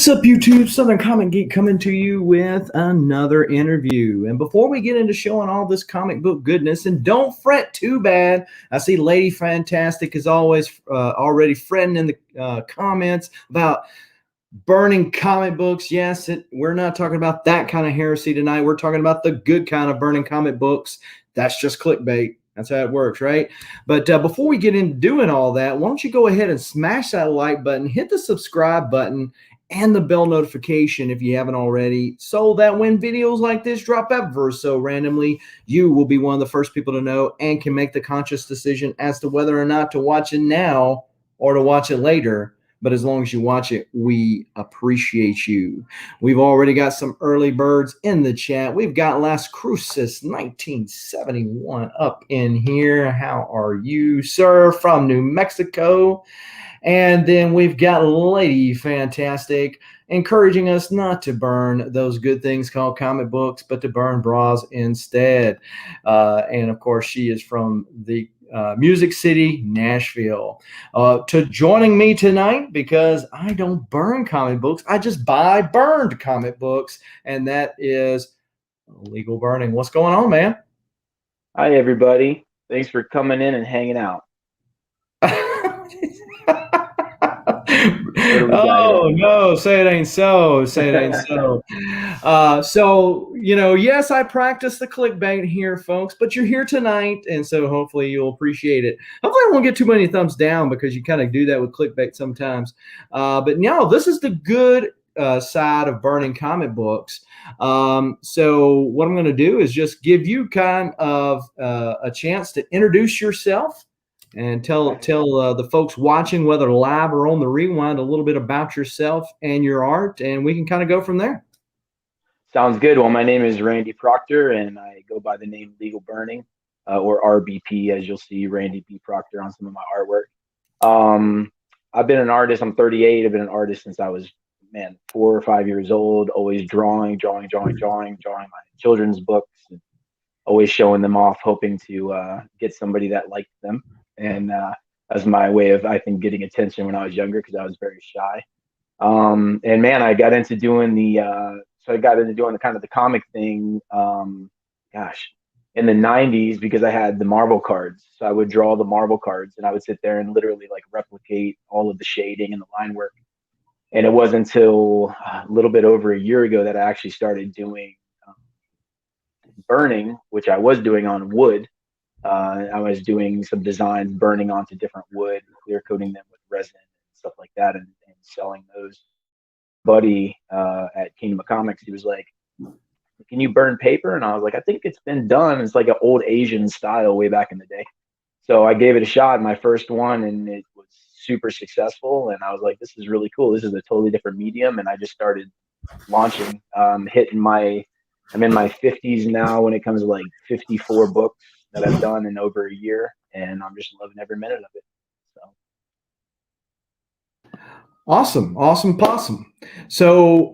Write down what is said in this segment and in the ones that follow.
What's up, YouTube? Southern Comic Geek coming to you with another interview. And before we get into showing all this comic book goodness, and don't fret too bad, I see Lady Fantastic is always already fretting in the comments about burning comic books. Yes, we're not talking about that kind of heresy tonight. We're talking about the good kind of burning comic books. That's just clickbait. That's how it works, right? But before we get into doing all that, why don't you go ahead and smash that like button, hit the subscribe button, and the bell notification if you haven't already, so that when videos like this drop ever so randomly, you will be one of the first people to know and can make the conscious decision as to whether or not to watch it now or to watch it later. But as long as you watch it, we appreciate you. We've already got some early birds in the chat. We've got Las Cruces 1971 up in here. How are you, sir, from New Mexico? And then we've got Lady Fantastic encouraging us not to burn those good things called comic books, but to burn bras instead. And of course, she is from the Music City, Nashville. To joining me tonight, because I don't burn comic books, I just buy burned comic books, and that is Legal Burning. What's going on, man? Hi, everybody. Thanks for coming in and hanging out. Oh no, say it ain't so. Say it ain't so. So, yes, I practice the clickbait here, folks, but you're here tonight, and so hopefully you'll appreciate it. Hopefully I won't get too many thumbs down, because you kind of do that with clickbait sometimes. But no, this is the good side of burning comic books. So what I'm going to do is just give you kind of a chance to introduce yourself and tell the folks watching, whether live or on the rewind, a little bit about yourself and your art, and we can kind of go from there. Sounds good. Well, my name is Randy Proctor, and I go by the name Legal Burning, or RBP, as you'll see Randy B. Proctor on some of my artwork. I've been an artist. I'm 38. I've been an artist since I was, 4 or 5 years old, always drawing my children's books, and always showing them off, hoping to get somebody that liked them. And as my way of, I think, getting attention when I was younger, because I was very shy. And man, I got into doing the kind of the comic thing, in the 90s, because I had the Marvel cards. So I would draw the Marvel cards, and I would sit there and literally like replicate all of the shading and the line work. And it wasn't until a little bit over a year ago that I actually started doing burning, which I was doing on wood. I was doing some designs, burning onto different wood, clear coating them with resin and stuff like that, and selling those. Buddy at Kingdom of Comics, he was like, "Can you burn paper?" And I was like, "I think it's been done. It's like an old Asian style way back in the day." So I gave it a shot, my first one, and it was super successful. And I was like, "This is really cool. This is a totally different medium." And I just started launching, I'm in my 50s now when it comes to like 54 books that I've done in over a year, and I'm just loving every minute of it. So Awesome possum. So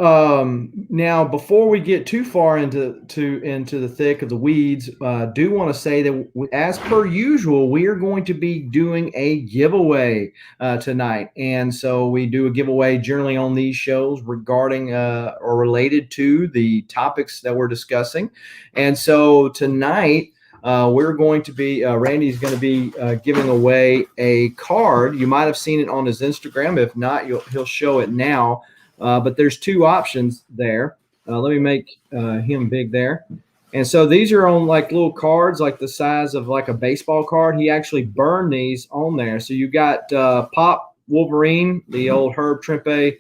now, before we get too far into the thick of the weeds, do want to say that as per usual, we are going to be doing a giveaway tonight. And so we do a giveaway generally on these shows regarding or related to the topics that we're discussing. And so tonight, we're going to be, Randy's going to be giving away a card. You might have seen it on his Instagram. If not, he'll show it now. But there's two options there. Let me make him big there. And so these are on like little cards, like the size of like a baseball card. He actually burned these on there. So you got Pop Wolverine, the old Herb Trimpe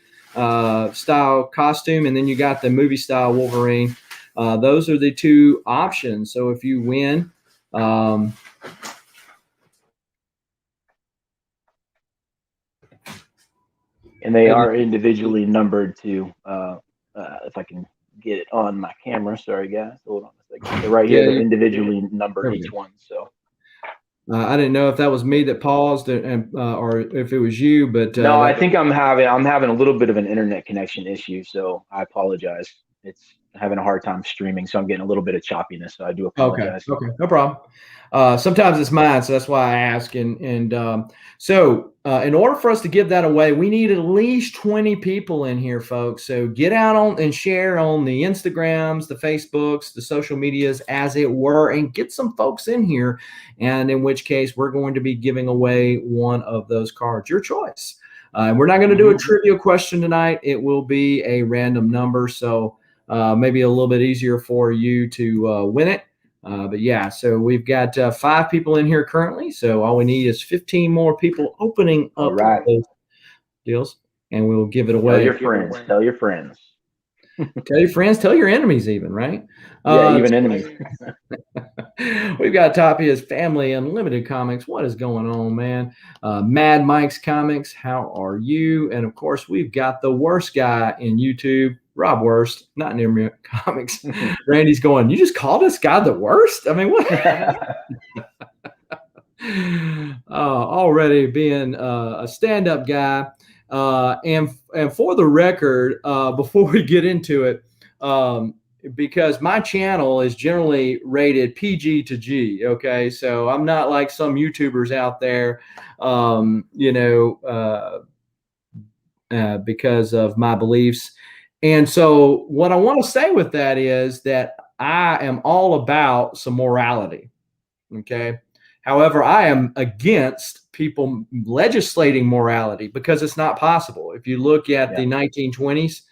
style costume, and then you got the movie style Wolverine. Those are the two options. So if you win, and they are individually numbered too. If I can get it on my camera, sorry guys, hold on a second. They're right here. They're individually numbered, each one. So I didn't know if that was me that paused or if it was you, but no, I think I'm having a little bit of an internet connection issue, so I apologize it's having a hard time streaming, so I'm getting a little bit of choppiness. So I do Okay. apologize. Okay. No problem. Sometimes it's mine, so that's why I ask. In order for us to give that away, we need at least 20 people in here, folks. So get out on and share on the Instagrams, the Facebooks, the social medias, as it were, and get some folks in here. And in which case, we're going to be giving away one of those cards, your choice. We're not going to do a trivia question tonight. It will be a random number. So maybe a little bit easier for you to win it. But yeah, so we've got 5 people in here currently. So all we need is 15 more people opening up those deals, and we'll give it away. Tell your friends. Tell your friends. Tell your friends. Tell your enemies, even, right? Yeah, even enemies. We've got Tapia's Family Unlimited Comics. What is going on, man? Mad Mike's Comics. How are you? And of course, we've got the worst guy in YouTube, Rob Worst, not near comics. Randy's going, you just called this guy the worst? I mean, what? Already being a stand-up guy. And for the record, before we get into it, because my channel is generally rated PG to G. Okay. So I'm not like some YouTubers out there, because of my beliefs. And so what I want to say with that is that I am all about some morality. Okay. However, I am against people legislating morality because it's not possible. If you look at the 1920s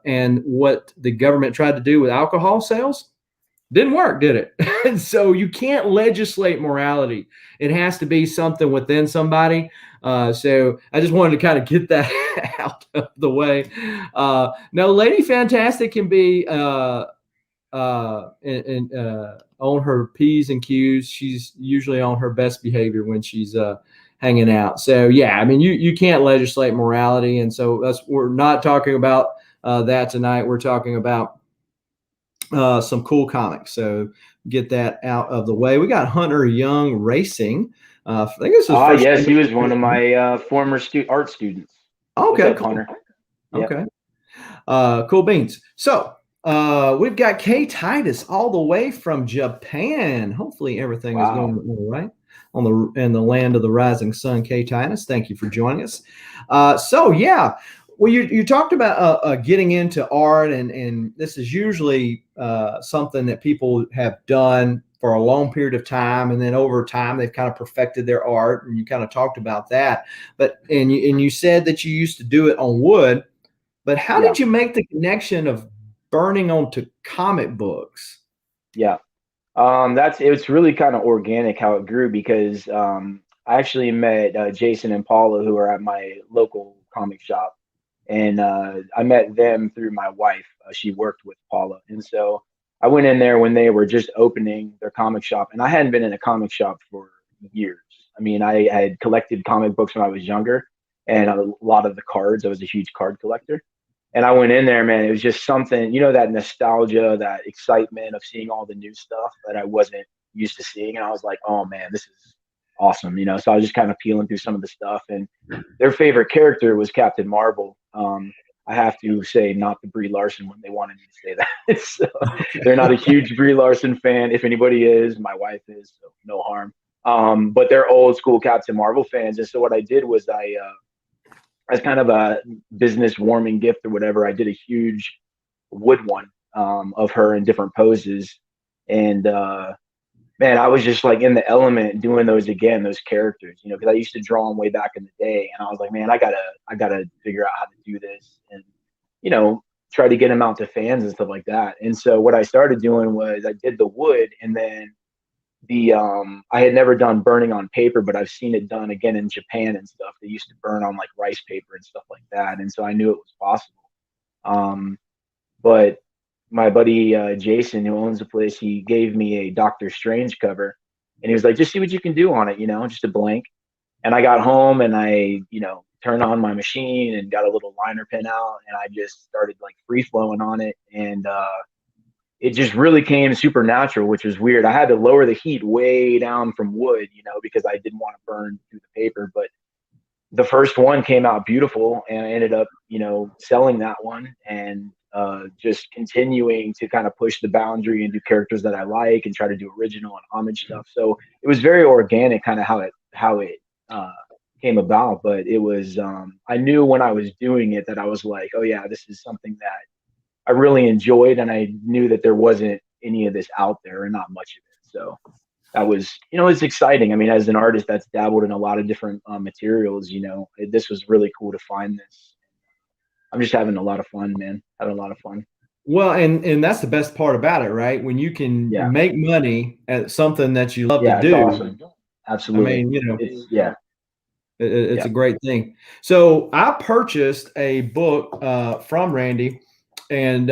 and what the government tried to do with alcohol sales, didn't work, did it? And so you can't legislate morality. It has to be something within somebody. So I just wanted to kind of get that out of the way. No, Lady Fantastic can be on her P's and Q's. She's usually on her best behavior when she's hanging out. So yeah, I mean, you can't legislate morality, and so we're not talking about that tonight. We're talking about some cool comics. So get that out of the way. We got Hunter Young Racing. I think this is yes, he was one of my former art students. Okay, cool. Hunter. Okay, cool beans. So we've got K Titus all the way from Japan. Hopefully everything is going all right in the land of the rising sun. K Titus, thank you for joining us. So yeah. Well, you talked about getting into art, and this is usually something that people have done for a long period of time, and then over time they've kind of perfected their art, and you kind of talked about that. But and you said that you used to do it on wood, but how did you make the connection of burning onto comic books? Yeah, it's really kind of organic how it grew because I actually met Jason and Paula, who are at my local comic shop. And I met them through my wife. She worked with Paula. And so I went in there when they were just opening their comic shop. And I hadn't been in a comic shop for years. I mean, I had collected comic books when I was younger and a lot of the cards. I was a huge card collector. And I went in there, man, it was just something, that nostalgia, that excitement of seeing all the new stuff that I wasn't used to seeing. And I was like, oh, man, this is awesome. So I was just kind of peeling through some of the stuff, and their favorite character was Captain Marvel. I have to say, not the Brie Larson when they wanted me to say that. So they're not a huge Brie Larson fan. If anybody is, my wife is, so no harm. But they're old school Captain Marvel fans. And so what I did was as kind of a business warming gift or whatever, I did a huge wood one of her in different poses. And man, I was just like in the element doing those again, those characters, because I used to draw them way back in the day. And I was like, man, I gotta figure out how to do this and, try to get them out to fans and stuff like that. And so what I started doing was I did the wood, and then I had never done burning on paper, but I've seen it done again in Japan and stuff. They used to burn on like rice paper and stuff like that. And so I knew it was possible. But my buddy Jason, who owns the place, he gave me a Doctor Strange cover, and he was like, just see what you can do on it, just a blank. And I got home and I, turned on my machine and got a little liner pen out, and I just started like free flowing on it. And it just really came super natural, which was weird. I had to lower the heat way down from wood, because I didn't want to burn through the paper. But the first one came out beautiful, and I ended up, selling that one. And just continuing to kind of push the boundary and do characters that I like and try to do original and homage stuff. So it was very organic, kind of how it uh, came about. But it was I knew when I was doing it that I was like, oh yeah, this is something that I really enjoyed, and I knew that there wasn't any of this out there and not much of it. So that was, it's exciting. I mean, as an artist that's dabbled in a lot of different materials, this was really cool to find this. I'm just having a lot of fun, man. Having a lot of fun. Well, and that's the best part about it, right? When you can Yeah. make money at something that you love to Yeah, it's do. awesome. Absolutely. I mean, It's yeah. it's Yeah. a great thing. So I purchased a book from Randy, and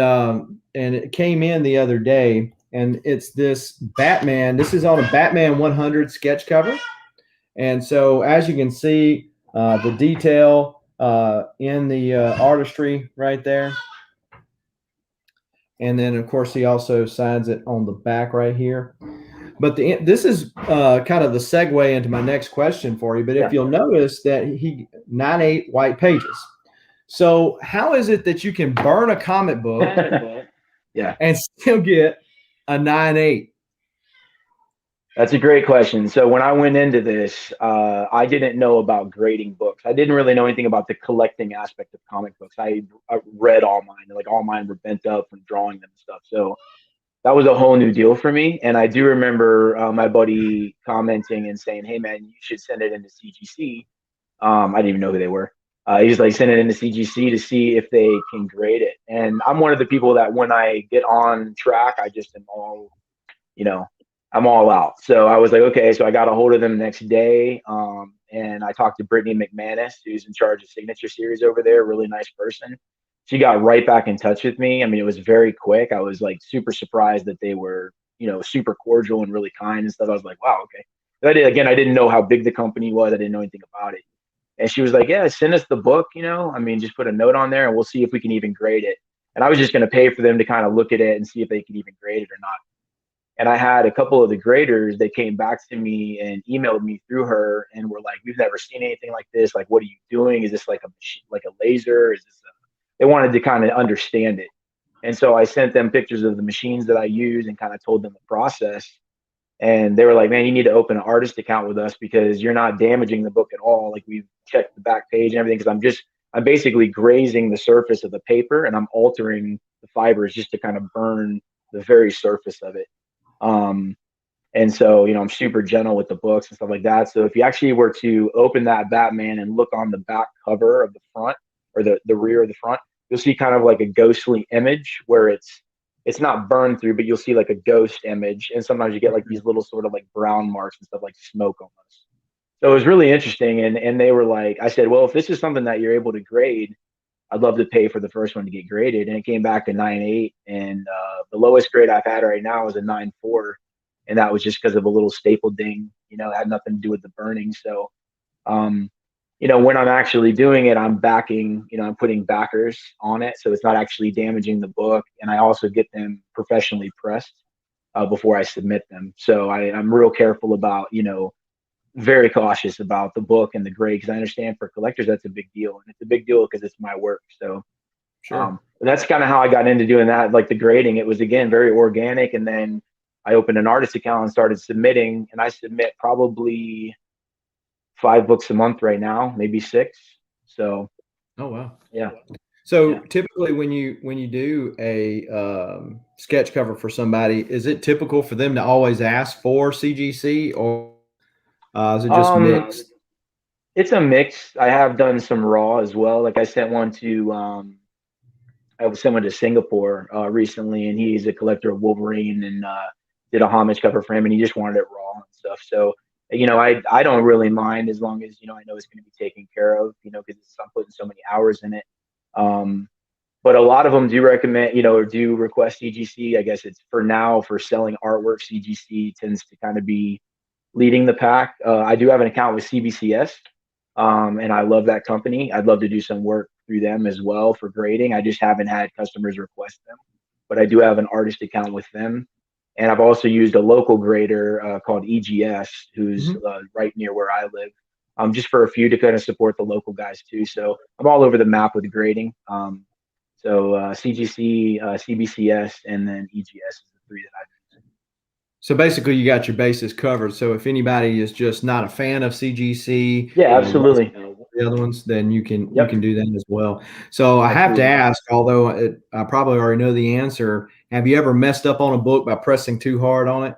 it came in the other day, and it's this Batman. This is on a Batman 100 sketch cover, and so as you can see, the detail in the artistry right there. And then, of course, he also signs it on the back right here. But this is kind of the segue into my next question for you. But if you'll notice that he 9/8 white pages. So how is it that you can burn a comic book Yeah. and still get a 9/8? That's a great question. So when I went into this, I didn't know about grading books. I didn't really know anything about the collecting aspect of comic books. I read all mine, and like all mine were bent up from drawing them and stuff. So that was a whole new deal for me. And I do remember my buddy commenting and saying, "Hey man, you should send it into CGC." I didn't even know who they were. He's like, send it into CGC to see if they can grade it. And I'm one of the people that when I get on track, I just am all, I'm all out. So I was like, okay. So I got a hold of them the next day. And I talked to Brittany McManus, who's in charge of Signature Series over there, really nice person. She got right back in touch with me. I mean, it was very quick. I was like super surprised that they were, super cordial and really kind and stuff. I was like, wow, okay. I didn't know how big the company was. I didn't know anything about it. And she was like, yeah, send us the book, I mean, just put a note on there and we'll see if we can even grade it. And I was just going to pay for them to kind of look at it and see if they could even grade it or not. And I had a couple of the graders that came back to me and emailed me through her and were like, we've never seen anything like this. Like, what are you doing? Is this like a machine, like a laser? They wanted to kind of understand it. And so I sent them pictures of the machines that I use and kind of told them the process. And they were like, man, you need to open an artist account with us because you're not damaging the book at all. Like we've checked the back page and everything. Cause I'm basically grazing the surface of the paper and I'm altering the fibers just to kind of burn the very surface of it. And so, I'm super gentle with the books and stuff like that. So if you actually were to open that Batman and look on the back cover of the front or the rear of the front, you'll see kind of like a ghostly image where it's not burned through, but you'll see like a ghost image. And sometimes you get like these little sort of like brown marks and stuff like smoke almost. So it was really interesting. And they were like, I said, well, if this is something that you're able to grade, I'd love to pay for the first one to get graded. And it came back to 9/8. And the lowest grade I've had right now is a 9/4. And that was just because of a little staple ding, it had nothing to do with the burning. So, when I'm actually doing it, I'm backing, I'm putting backers on it. So it's not actually damaging the book. And I also get them professionally pressed before I submit them. So I'm real careful about, very cautious about the book and the grade because I understand for collectors that's a big deal. And it's a big deal because it's my work. So Sure. that's kind of how I got into doing that. Like the grading, it was, again, very organic. And then I opened an artist account and started submitting. And I submit probably 5 books a month right now, maybe 6. So, Oh, wow. yeah. So typically when you do a sketch cover for somebody, is it typical for them to always ask for CGC or is it just mixed? It's a mix. I have done some raw as well. Like I sent one to I was sent one to Singapore recently, and he's a collector of Wolverine and did a homage cover for him, and he just wanted it raw and stuff. So I don't really mind as long as I know it's going to be taken care of. Because I'm putting so many hours in it. But a lot of them do recommend, or do request CGC. I guess it's for now for selling artwork. CGC tends to kind of be leading the pack. I do have an account with CBCS, and I love that company. I'd love to do some work through them as well for grading. I just haven't had customers request them, but I do have an artist account with them. And I've also used a local grader called EGS, who's right near where I live, just for a few to kind of support the local guys too. So I'm all over the map with grading. So CGC, CBCS, and then EGS is the three that I've used. So basically, you got your bases covered. So if anybody is just not a fan of CGC, Yeah, absolutely. the other ones, then you can Yep. do that as well. So I have to Absolutely. ask, although I probably already know the answer. Have you ever messed up on a book by pressing too hard on it?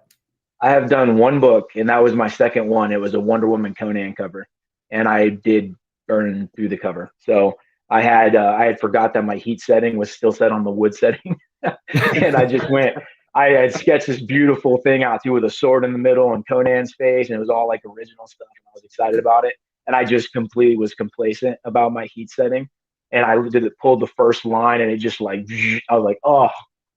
I have done one book, and that was my second one. It was a Wonder Woman Conan cover, and I did burn through the cover. So I had forgot that my heat setting was still set on the wood setting, and I just went. I had sketched this beautiful thing out too with a sword in the middle and Conan's face, and it was all like original stuff. And I was excited about it, and I just completely was complacent about my heat setting, and I did it, pulled the first line, and it just like I was like, oh,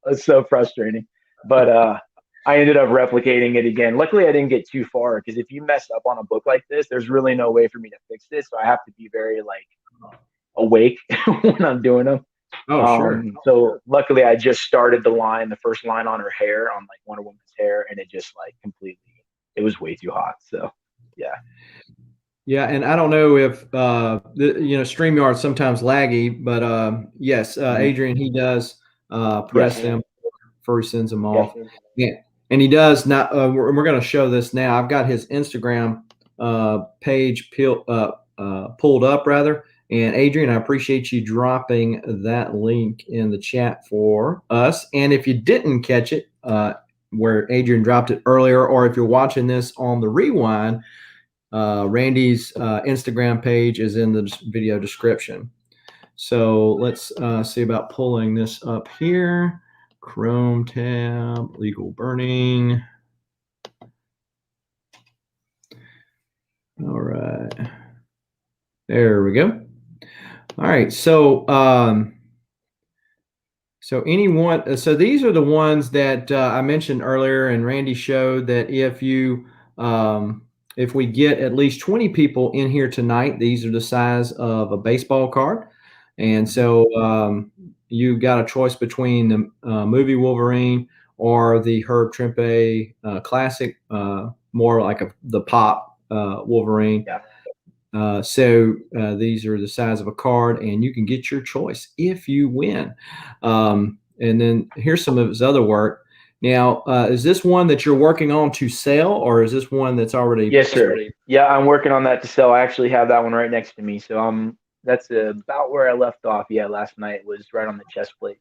it's so frustrating. But I ended up replicating it again. Luckily, I didn't get too far because if you mess up on a book like this, there's really no way for me to fix this. So I have to be very like awake when I'm doing them. Oh, sure. So luckily, I just started the first line on her hair, on like Wonder Woman's hair, and it just like completely, it was way too hot. So yeah. Yeah, and I don't know if StreamYard's sometimes laggy, but yes, Adrian, he does press Yes. them before he sends them Yes. off. Yeah, and he does not. We're going to show this now. I've got his Instagram page pulled up rather. And Adrian, I appreciate you dropping that link in the chat for us. And if you didn't catch it, where Adrian dropped it earlier, or if you're watching this on the rewind, Randy's Instagram page is in the video description. So let's see about pulling this up here. Chrome tab, legal burning. All right. There we go. All right. So so these are the ones that I mentioned earlier, and Randy showed that if we get at least 20 people in here tonight, these are the size of a baseball card. And so you got a choice between the movie Wolverine or the Herb Trimpe classic, more like the pop Wolverine. Yeah. These are the size of a card, and you can get your choice if you win. And then here's some of his other work. Now, is this one that you're working on to sell, or is this one that's already? Yes, sir. Yeah, I'm working on that to sell. I actually have that one right next to me. So that's about where I left off. Yeah, last night was right on the chest plate.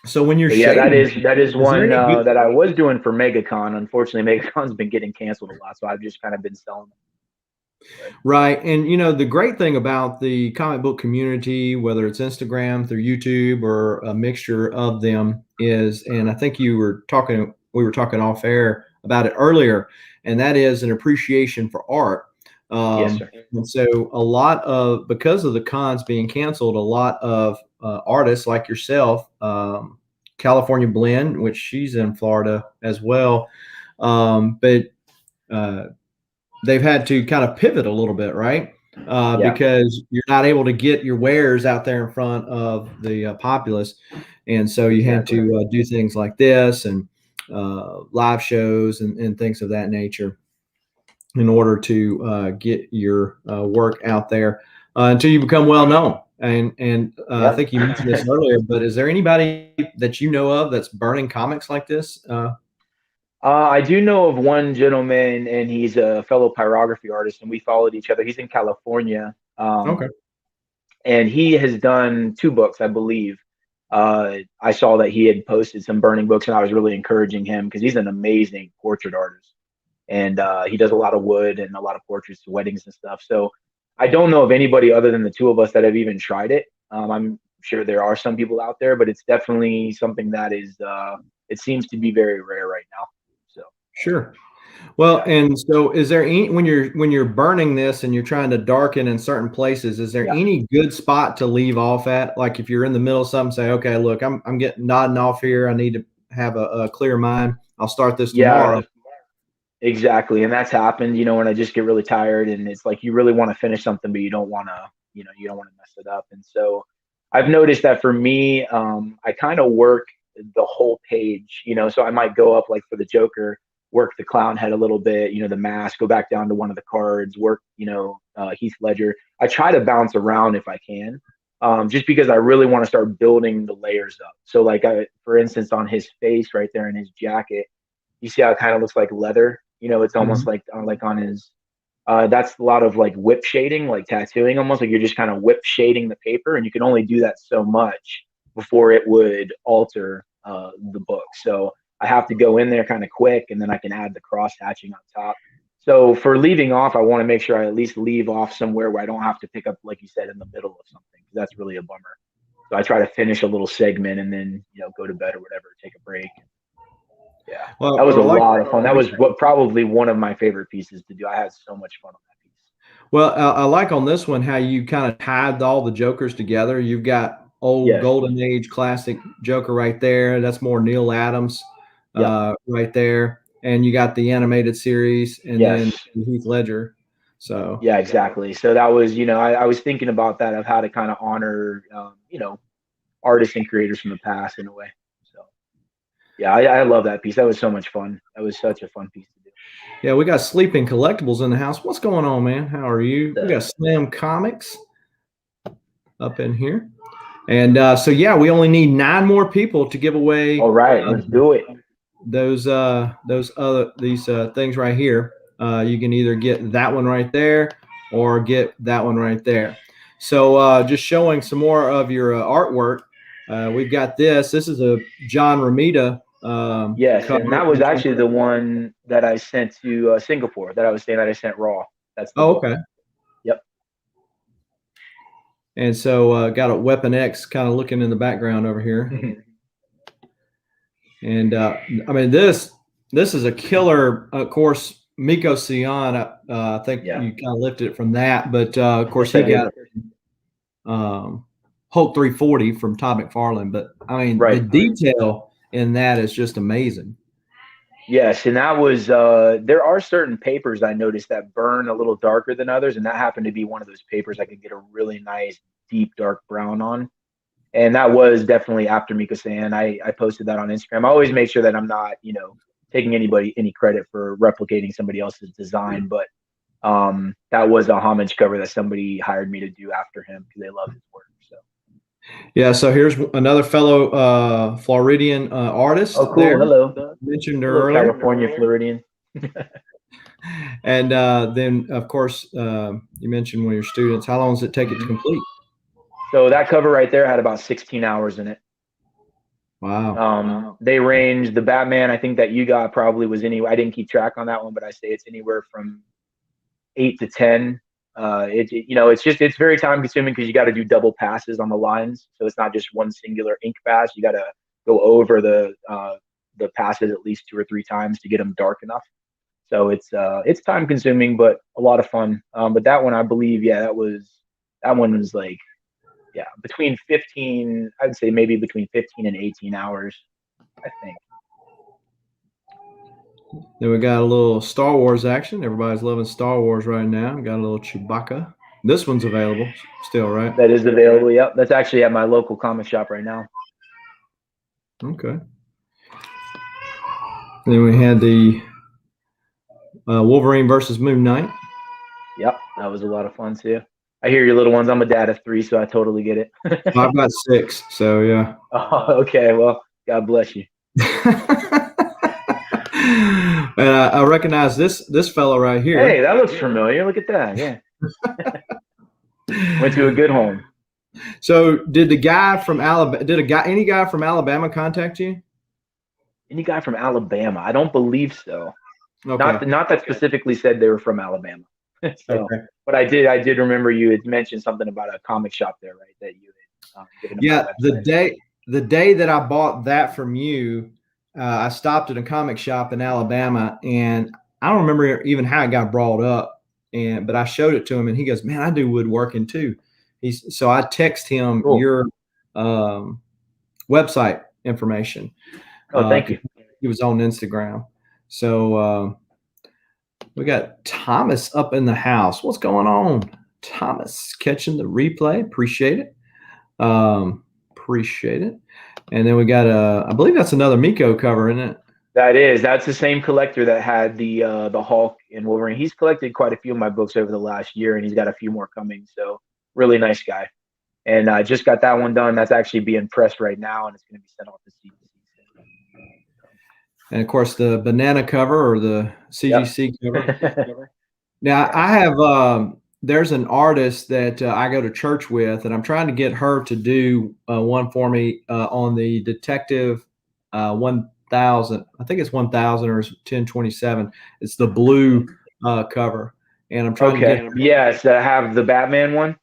So when you're that is one that I was doing for MegaCon. Unfortunately, MegaCon's been getting canceled a lot, so I've just kind of been selling them. Right. And, the great thing about the comic book community, whether it's Instagram, through YouTube, or a mixture of them is, and I think we were talking off air about it earlier, and that is an appreciation for art. Yes, sir. And so because of the cons being canceled, a lot of artists like yourself, California Blend, which she's in Florida as well, but they've had to kind of pivot a little bit, right? Because you're not able to get your wares out there in front of the populace. And so you had to do things like this and live shows and things of that nature in order to get your work out there until you become well known. And I think you mentioned this earlier, but is there anybody that you know of that's burning comics like this? I do know of one gentleman, and he's a fellow pyrography artist, and we followed each other. He's in California. Okay. And he has done 2 books, I believe. I saw that he had posted some burning books, and I was really encouraging him because he's an amazing portrait artist. And he does a lot of wood and a lot of portraits, weddings and stuff. So I don't know of anybody other than the 2 of us that have even tried it. I'm sure there are some people out there, but it's definitely something that is, it seems to be very rare right now. So sure. Well, and so is there any, when you're burning this and you're trying to darken in certain places, is there any good spot to leave off at? Like if you're in the middle of something, say, okay, look, I'm getting nodding off here. I need to have a clear mind. I'll start this tomorrow. Exactly. And that's happened, when I just get really tired and it's like you really want to finish something, but you don't want to, you don't want to mess it up. And so I've noticed that for me, I kind of work the whole page, so I might go up like for the Joker, work the clown head a little bit, the mask, go back down to one of the cards, work, Heath Ledger. I try to bounce around if I can. just because I really want to start building the layers up. So like for instance, on his face right there in his jacket, you see how it kind of looks like leather. It's almost like on his. That's a lot of like whip shading, like tattooing, almost like you're just kind of whip shading the paper, and you can only do that so much before it would alter the book. So I have to go in there kind of quick, and then I can add the cross hatching on top. So for leaving off, I want to make sure I at least leave off somewhere where I don't have to pick up, like you said, in the middle of something, because that's really a bummer. So I try to finish a little segment and then go to bed or whatever, take a break. Yeah, Well, that was a like, lot of fun. That was probably one of my favorite pieces to do. I had so much fun on that piece. well, I like on this one how you kind of tied all the Jokers together. You've got old Yes. Golden Age classic Joker right there. That's more Neil Adams right there. And you got the animated series and then Heath Ledger. So yeah, exactly. So that was, I was thinking about that, of how to kind of honor, artists and creators from the past in a way. So yeah, I love that piece. That was so much fun. That was such a fun piece to do. yeah, we got Sleeping Collectibles in the house. What's going on, man? How are you? We got Slam Comics up in here. And so, yeah, we only need 9 more people to give away. All right, let's do it. These things right here. You can either get that one right there or get that one right there. So just showing some more of your artwork. We've got this. This is a John Romita. Yes, and that was actually the one that I sent to Singapore, that I was saying that I sent raw. That's the okay. Yep. And so got a Weapon X kind of looking in the background over here. And I mean, this is a killer. Of course, Miko Sion, I think you kind of lifted it from that, but of course he got Hulk 340 from Todd McFarlane. But I mean, the detail in that is just amazing. Yes, and that was there are certain papers I noticed that burn a little darker than others, and that happened to be one of those papers I could get a really nice deep dark brown on. And that was definitely after Miko San. I posted that on Instagram. I always make sure that I'm not, taking any credit for replicating somebody else's design, but that was a homage cover that somebody hired me to do after him because they love his work. So yeah, so here's another fellow Floridian artist. Oh, cool. Hello. Mentioned earlier. California Floridian. And then, of course, you mentioned one of your students. How long does it take it to complete? So that cover right there had about 16 hours in it. Wow. They range. The Batman, I think that you got probably was I didn't keep track on that one, but I say it's anywhere from 8 to 10. It's very time consuming because you got to do double passes on the lines. So it's not just one singular ink pass. You got to go over the passes at least 2 or 3 times to get them dark enough. So it's time consuming, but a lot of fun. But that one, I believe, that one was like, between 15, I'd say maybe between 15 and 18 hours, I think. Then we got a little Star Wars action. Everybody's loving Star Wars right now. We got a little Chewbacca. This one's available still, right? That is available, yep. That's actually at my local comic shop right now. Okay. Then we had the Wolverine versus Moon Knight. Yep, that was a lot of fun too. I hear your little ones. I'm a dad of 3, so I totally get it. I've got 6, so yeah. Oh, okay. Well, God bless you. And I recognize this fellow right here. Hey, that looks familiar. Look at that. Yeah. Went to a good home. So, did the guy from Alabama? Any guy from Alabama contact you? Any guy from Alabama? I don't believe so. Okay. Not that specifically said they were from Alabama. So, okay. But I did remember you had mentioned something about a comic shop there, right? That you had given. Yeah, the day that I bought that from you, I stopped at a comic shop in Alabama, and I don't remember even how it got brought up, but I showed it to him, and he goes, "Man, I do woodworking too." So I text him your website information. Oh, thank you. He was on Instagram, so. We got Thomas up in the house. What's going on? Thomas catching the replay. Appreciate it. Appreciate it. And then we got I believe that's another Miko cover, isn't it? That's the same collector that had the Hulk and Wolverine. He's collected quite a few of my books over the last year, and he's got a few more coming. So really nice guy. And I just got that one done. That's actually being pressed right now, and it's going to be sent off to CGC. And of course, the banana cover or the CGC cover. Now, Yeah. I have there's an artist that I go to church with, and I'm trying to get her to do one for me on the Detective 1000. I think it's 1000 or 1027. It's the blue cover, and I'm trying to Okay. get. Yes, I have the Batman one.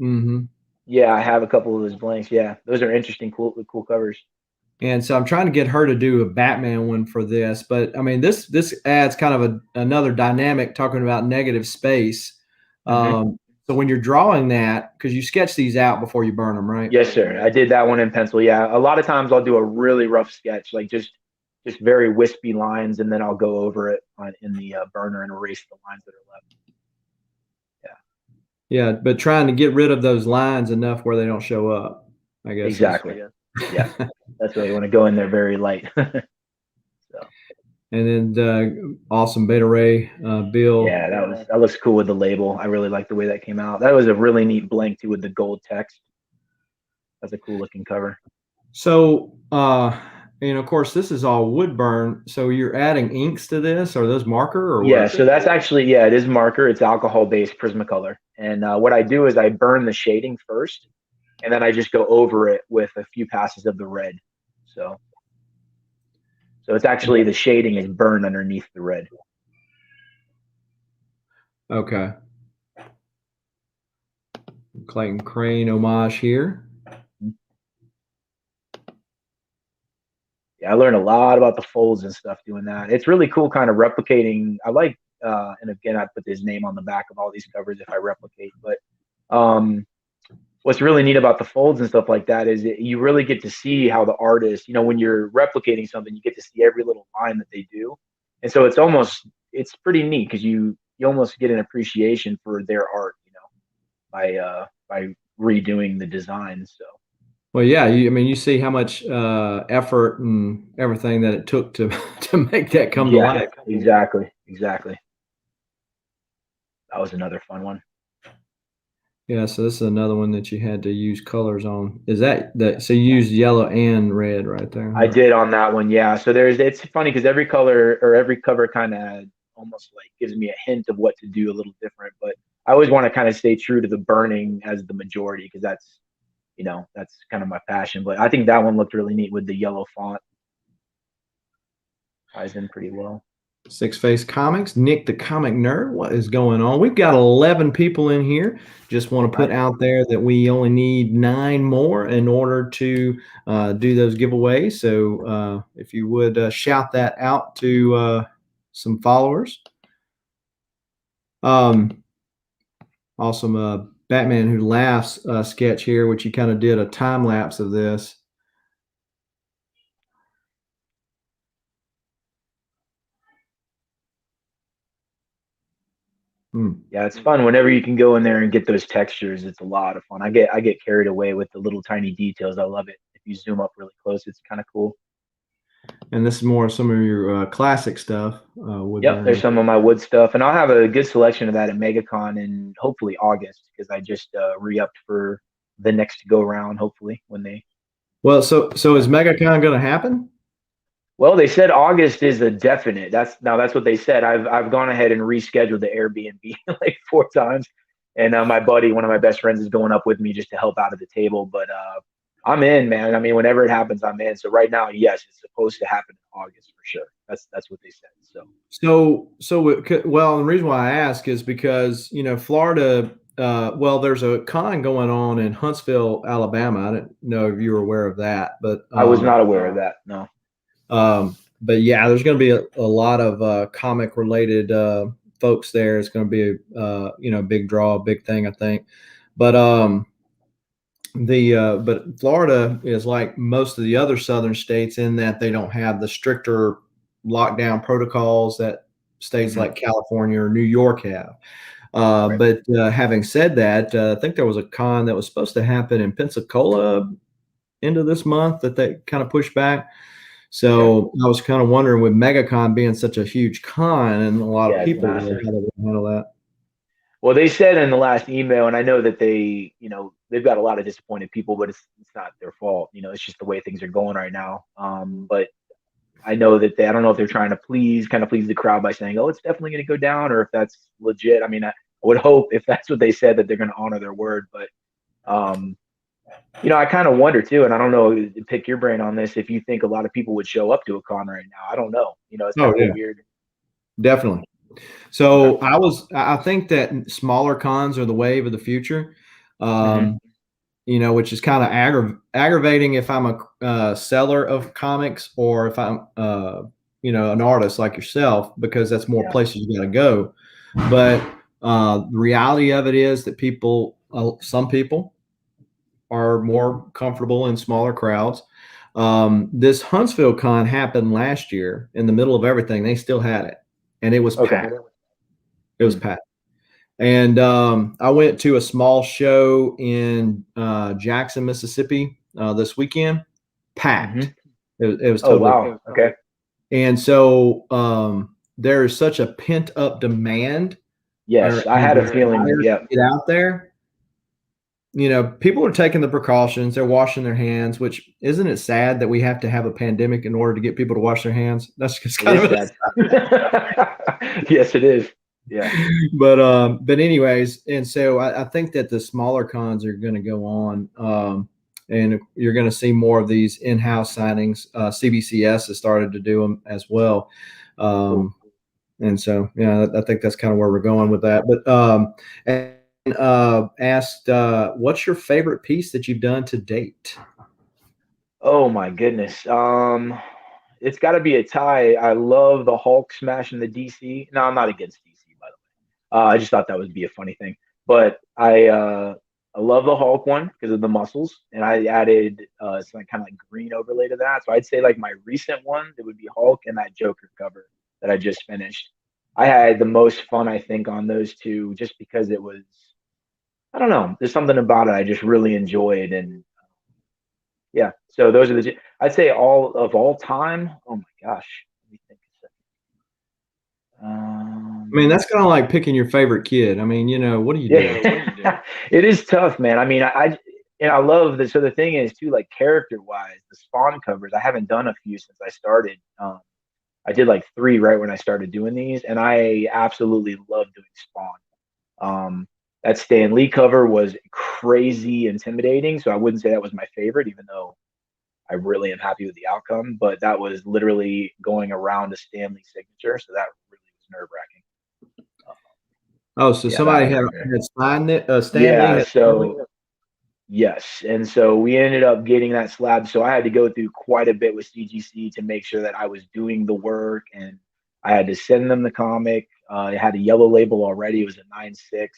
Mm-hmm. Yeah, I have a couple of those blanks. Yeah, those are interesting, cool covers. And so I'm trying to get her to do a Batman one for this, but I mean this adds kind of another dynamic talking about negative space. Mm-hmm. So when you're drawing that, because you sketch these out before you burn them, right? Yes, sir. I did that one in pencil. Yeah, a lot of times I'll do a really rough sketch, like just very wispy lines, and then I'll go over it in the burner and erase the lines that are left. Yeah, but trying to get rid of those lines enough where they don't show up, I guess. Exactly. Yeah, that's why you want to go in there very light. So. And then awesome Beta Ray Bill. Yeah, that looks cool with the label. I really like the way that came out. That was a really neat blank too with the gold text. That's a cool looking cover. So and of course this is all wood burn. So you're adding inks to this, or those marker, or Yeah, what? so that's actually it is marker. It's alcohol based Prismacolor, and what I do is I burn the shading first, and then I just go over it with a few passes of the red. So it's actually the shading is burned underneath the red. Okay. Clayton Crane homage here. Yeah, I learned a lot about the folds and stuff doing that. It's really cool kind of replicating. I like, and again, I put his name on the back of all these covers if I replicate. But what's really neat about the folds and stuff like that is you really get to see how the artist, when you're replicating something, you get to see every little line that they do. And so it's pretty neat because you almost get an appreciation for their art, by redoing the designs. So. Well, yeah, you see how much effort and everything that it took to make that come to life. Exactly. That was another fun one. Yeah, so this is another one that you had to use colors on. Is that so you used yellow and red right there? I did on that one, yeah. So it's funny because every color or every cover kind of almost like gives me a hint of what to do a little different, but I always want to kind of stay true to the burning as the majority because that's kind of my passion. But I think that one looked really neat with the yellow font. Ties in pretty well. Six Face Comics, Nick the Comic Nerd. What is going on? We've got 11 people in here. Just want to put out there that we only need 9 more in order to do those giveaways. So if you would shout that out to some followers. Awesome Batman Who Laughs sketch here, which you kind of did a time lapse of this. Yeah, it's fun whenever you can go in there and get those textures. It's a lot of fun. I get carried away with the little tiny details. I love it. If you zoom up really close, it's kind of cool. And this is more some of your classic stuff. Yep, there's some of my wood stuff, and I'll have a good selection of that at MegaCon in hopefully August because I just re-upped for the next go round. Hopefully when they. Well, so is MegaCon going to happen? Well, they said August is a definite. That's what they said. I've gone ahead and rescheduled the Airbnb like 4 times, and my buddy, one of my best friends, is going up with me just to help out at the table. But I'm in, man. I mean, whenever it happens, I'm in. So right now, yes, it's supposed to happen in August for sure. That's what they said. Well, the reason why I ask is because Florida. Well, there's a con going on in Huntsville, Alabama. I didn't know if you were aware of that, but I was not aware of that. No. But yeah, there's going to be a lot of comic related folks there. It's going to be a big draw, a big thing, I think. But but Florida is like most of the other southern states in that they don't have the stricter lockdown protocols that states like California or New York have. Right. But having said that, I think there was a con that was supposed to happen in Pensacola end of this month that they kind of pushed back. So I was kind of wondering, with MegaCon being such a huge con and a lot of people, how they would handle that. Well, they said in the last email, and I know that they, they've got a lot of disappointed people, but it's not their fault. You know, it's just the way things are going right now. But I know that I don't know if they're trying to kind of please the crowd by saying, "Oh, it's definitely going to go down," or if that's legit. I mean, I would hope if that's what they said that they're going to honor their word. But um, you know, I kind of wonder too, and I don't know. Pick your brain on this. If you think a lot of people would show up to a con right now, I don't know. You know, it's Oh kind of yeah, a weird. definitely. Okay. So I think that smaller cons are the wave of the future. Hmm. You know, which is kind of aggravating if I'm a seller of comics or if I'm, you know, an artist like yourself, because that's more Yeah. places you got to go. But the reality of it is that some people are more comfortable in smaller crowds. This Huntsville con happened last year in the middle of everything. They still had it, and it was Okay. packed. It was Mm. packed. And I went to a small show in Jackson, Mississippi this weekend. Hmm. Packed. It was Oh totally. wow. Okay. And so there is such a pent up demand or Yes, I and had a feeling. desire Yeah. to get out there. You know, people are taking the precautions. They're washing their hands, which isn't it sad that we have to have a pandemic in order to get people to wash their hands? That's just It kind is of sad. Yes, it is. Yeah. but anyways, and so I think that the smaller cons are going to go on, and you're going to see more of these in-house signings. CBCS has started to do them as well, Cool. and so yeah, I think that's kind of where we're going with that. But and asked, what's your favorite piece that you've done to date? Oh my goodness. It's got to be a tie. I love the Hulk smashing the DC. No, I'm not against DC, by the way. I just thought that would be a funny thing. But I love the Hulk one because of the muscles, and I added some kind of like green overlay to that. So I'd say like my recent one, it would be Hulk and that Joker cover that I just finished. I had the most fun, I think, on those two, just because it was. I don't know. There's something about it I just really enjoyed, and yeah. So those are the. I'd say all time. Oh my gosh. Let me think a second. I mean, that's kind of like picking your favorite kid. I mean, you know, what do you do? Yeah, it is tough, man. I mean, and I love this. So the thing is, too, like character wise, the Spawn covers. I haven't done a few since I started. I did like three right when I started doing these, and I absolutely love doing Spawn. That Stan Lee cover was crazy intimidating, so I wouldn't say that was my favorite, even though I really am happy with the outcome. But that was literally going around a Stan Lee signature, so that really was nerve wracking. Oh, so Yeah, that somebody one. had signed it. Stan Lee Yeah, had. so yes, and so we ended up getting that slab. So I had to go through quite a bit with CGC to make sure that I was doing the work, and I had to send them the comic. It had a yellow label already. It was a 9.6,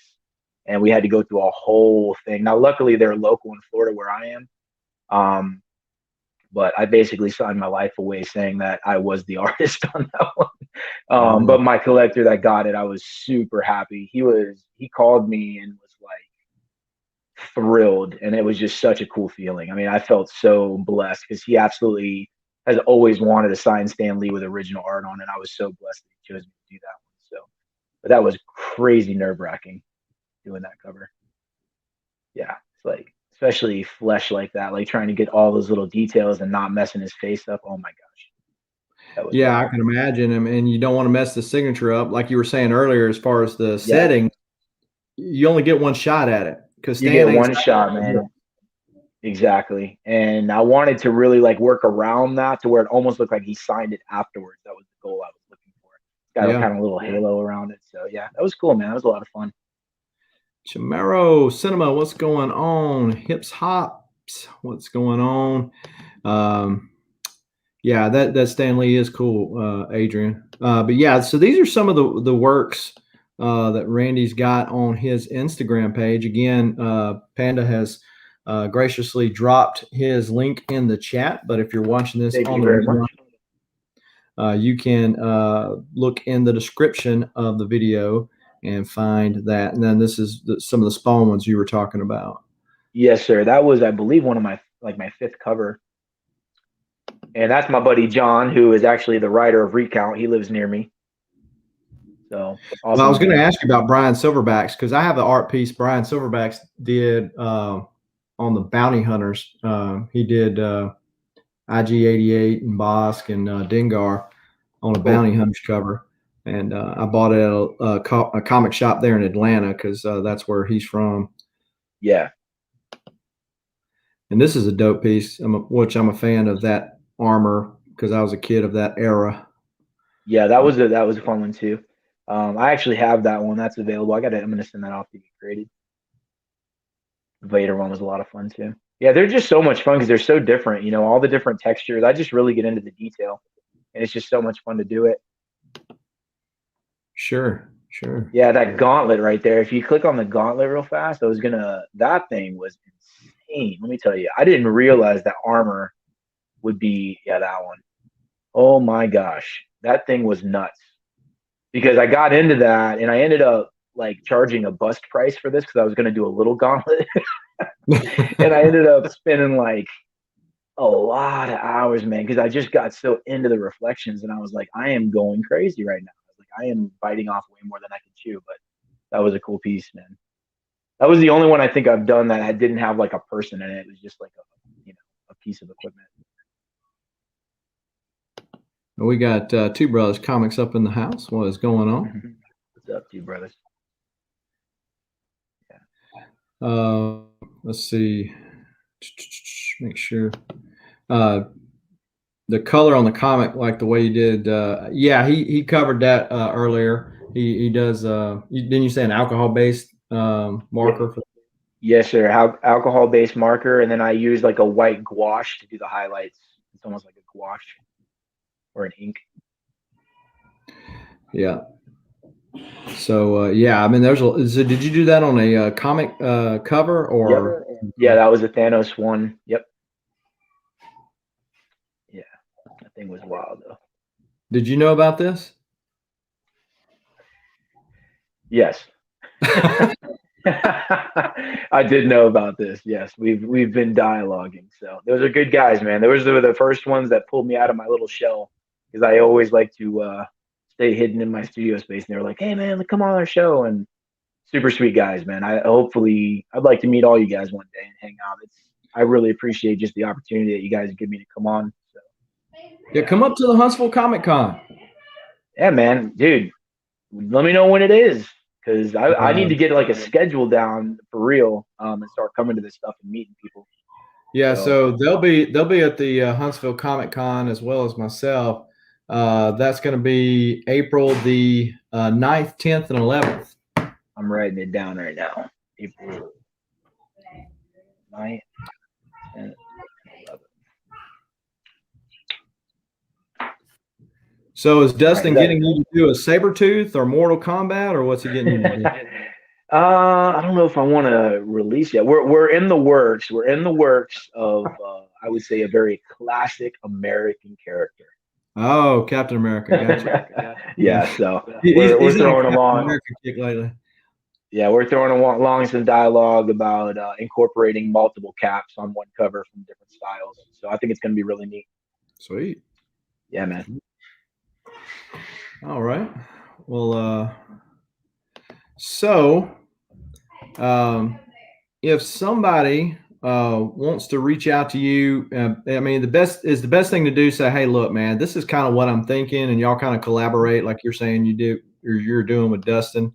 and we had to go through a whole thing. Now, luckily, they're local in Florida where I am, um, but I basically signed my life away saying that I was the artist on that one. But my collector that got it, I was super happy. He called me and was like thrilled, and it was just such a cool feeling. I mean, I felt so blessed because he absolutely has always wanted to sign Stan Lee with original art on, and I was so blessed that he chose me to do that one. So, but that was crazy nerve wracking doing that cover. Yeah, it's like especially flesh like that, like trying to get all those little details and not messing his face up. Oh my gosh, that was Yeah, rough. I can imagine. And you don't want to mess the signature up, like you were saying earlier. As far as the Yeah, setting, you only get one shot at it because you Stan get ain't. one shot, man. Exactly. And I wanted to really like work around that to where it almost looked like he signed it afterwards. That was the goal I was looking for. It's got a Yeah. kind of little halo around it. So yeah, that was cool, man. That was a lot of fun. Chamero Cinema, what's going on? Hips Hops, what's going on? Um, yeah, that Stan Lee is cool, Adrian. But yeah, so these are some of the works that Randy's got on his Instagram page. Again, Panda has graciously dropped his link in the chat. But if you're watching this Thank on you the very video, much. you can look in the description of the video and find that. And then this is some of the Spawn ones you were talking about. Yes, sir. That was, I believe, one of my fifth cover. And that's my buddy John, who is actually the writer of Recount. He lives near me. So awesome. Well, I was going to dude. ask you about Brian Silverbacks because I have an art piece Brian Silverbacks did on the Bounty Hunters. He did IG-88 and Bosk and Dengar on a Bounty Hunters cover. And I bought it at a comic shop there in Atlanta because that's where he's from. Yeah. And this is a dope piece, which I'm a fan of that armor because I was a kid of that era. Yeah, that was a fun one too. I actually have that one. That's available. I'm gonna send that off to get graded. The Vader one was a lot of fun too. Yeah, they're just so much fun because they're so different. You know, all the different textures. I just really get into the detail, and it's just so much fun to do it. Sure. Yeah, that gauntlet right there. If you click on the gauntlet real fast, that thing was insane. Let me tell you, I didn't realize that armor would be, that one. Oh my gosh, that thing was nuts. Because I got into that and I ended up like charging a bust price for this because I was going to do a little gauntlet. And I ended up spending like a lot of hours, man, because I just got so into the reflections and I was like, I am going crazy right now. I was like, I am biting off way more than I can chew, but that was a cool piece, man. That was the only one I think I've done that didn't have like a person in it. It was just like a piece of equipment. We got Two Brothers Comics up in the house. What is going on? What's up, Two Brothers? Yeah. Let's see. Make sure. The color on the comic, like the way you did. He covered that earlier. He does. Didn't you say an alcohol-based marker? Yes, sir. Alcohol-based marker, and then I use like a white gouache to do the highlights. It's almost like a gouache or an ink. Yeah. So I mean, did you do that on a comic cover or? Yep. Yeah, that was a Thanos one. Yep. Yeah, that thing was wild though. Did you know about this? Yes. I did know about this. Yes, we've been dialoguing. So those are good guys, man. Those were the first ones that pulled me out of my little shell because I always like to stay hidden in my studio space. And they were like, "Hey, man, come on our show!" And super sweet guys, man. I'd like to meet all you guys one day and hang out. I really appreciate just the opportunity that you guys give me to come on. So, yeah, come up to the Huntsville Comic Con. Yeah, man, dude. Let me know when it is. Because I need to get like a schedule down for real and start coming to this stuff and meeting people. Yeah, so they'll be at the Huntsville Comic Con as well as myself. That's going to be April the 9th, 10th, and 11th. I'm writing it down right now. April 9th, 10th, and 11th. So is Dustin getting you to do a Sabretooth or Mortal Kombat, or what's he getting you to do? I don't know if I want to release yet. We're in the works. We're in the works of I would say a very classic American character. Oh, Captain America. Gotcha. Yeah, so we're throwing along. American kick lately. Yeah, we're throwing along some dialogue about incorporating multiple caps on one cover from different styles. So I think it's going to be really neat. Sweet. Yeah, man. All right. Well, so if somebody wants to reach out to you, I mean, the best thing to do. Say, hey, look, man, this is kind of what I'm thinking, and y'all kind of collaborate, like you're saying you're doing with Dustin,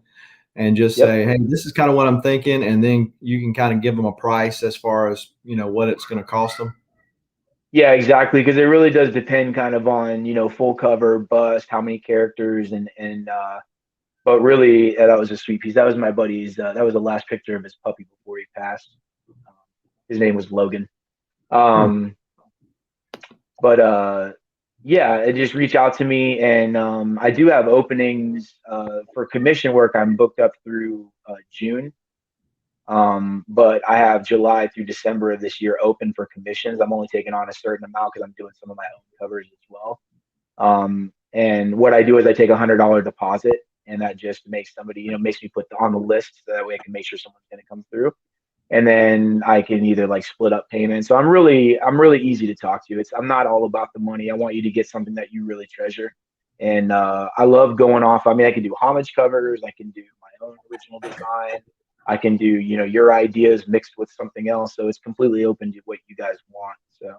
and just say, hey, this is kind of what I'm thinking, and then you can kind of give them a price as far as what it's going to cost them. Yeah, exactly. Because it really does depend kind of on, full cover, bust, how many characters but really that was a sweet piece. That was my buddy's, that was the last picture of his puppy before he passed. His name was Logan. Just reach out to me. And I do have openings for commission work. I'm booked up through June. But I have July through December of this year open for commissions. I'm only taking on a certain amount because I'm doing some of my own covers as well. And what I do is I take $100 deposit, and that just makes somebody, makes me put on the list so that way I can make sure someone's going to come through. And then I can either like split up payments. So I'm really easy to talk to. I'm not all about the money. I want you to get something that you really treasure. And I love going off. I mean, I can do homage covers. I can do my own original design. I can do, your ideas mixed with something else. So it's completely open to what you guys want. So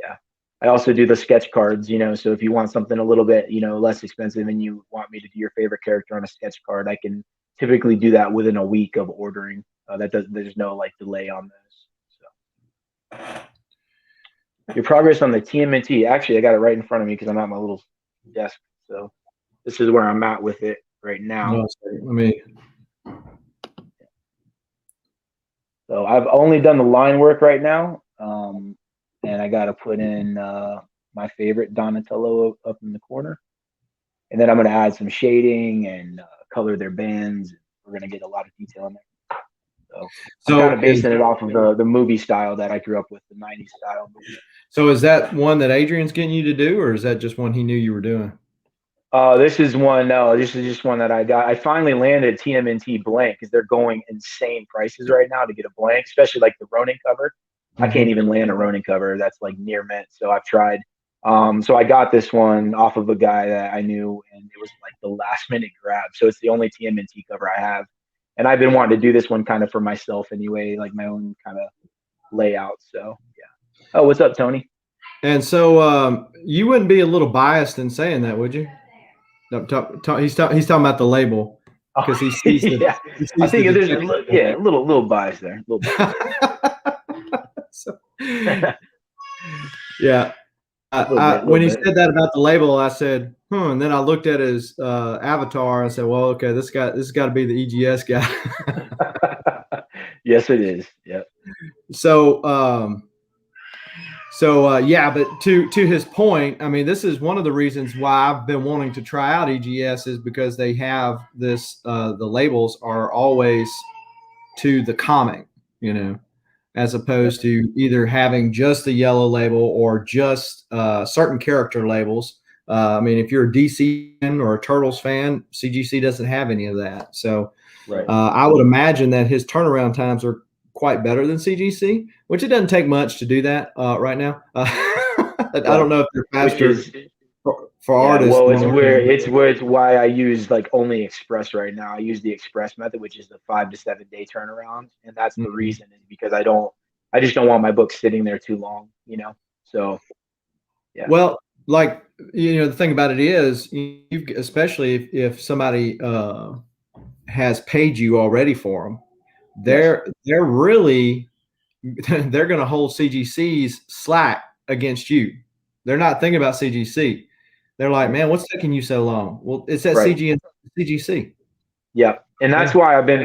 yeah. I also do the sketch cards, so if you want something a little bit, less expensive and you want me to do your favorite character on a sketch card, I can typically do that within a week of ordering. There's no like delay on those. So your progress on the TMNT, actually, I got it right in front of me because I'm at my little desk. So this is where I'm at with it right now. No, let me. So I've only done the line work right now. And I got to put in my favorite Donatello up in the corner. And then I'm going to add some shading and color their bands. We're going to get a lot of detail in there. So I'm kind of basing it off of the movie style that I grew up with, the 90s style movie. So is that one that Adrian's getting you to do, or is that just one he knew you were doing? This is just one that I got. I finally landed TMNT blank because they're going insane prices right now to get a blank, especially like the Ronin cover. I can't even land a Ronin cover that's like near mint. So I've tried. So I got this one off of a guy that I knew, and it was like the last minute grab. So it's the only TMNT cover I have. And I've been wanting to do this one kind of for myself anyway, like my own kind of layout. So yeah. Oh, what's up, Tony? And so you wouldn't be a little biased in saying that, would you? No, he's talking about the label because he sees the. Yeah, I think there's a little bias there. A little bias. So, yeah. When he said that about the label, I said, and then I looked at his avatar and said, well, okay, this has got to be the EGS guy. Yes, it is. Yeah. So, yeah, but to his point, I mean, this is one of the reasons why I've been wanting to try out EGS is because they have this, the labels are always to the comic, as opposed to either having just the yellow label or just certain character labels. I mean, if you're a DC fan or a Turtles fan, CGC doesn't have any of that. So right. I would imagine that his turnaround times are quite better than CGC, which it doesn't take much to do that right now. I don't know if they're faster for artists. Well, it's why I use like only Express right now. I use the Express method, which is the 5 to 7 day turnaround, and that's the reason is because I just don't want my book sitting there too long, So, yeah. Well, like the thing about it is, especially if somebody has paid you already for them, they're really they're going to hold CGC's slack against you. They're not thinking about CGC. They're like, man, what's taking you so long? Well, it's that CG and CGC. Yeah. And that's why I've been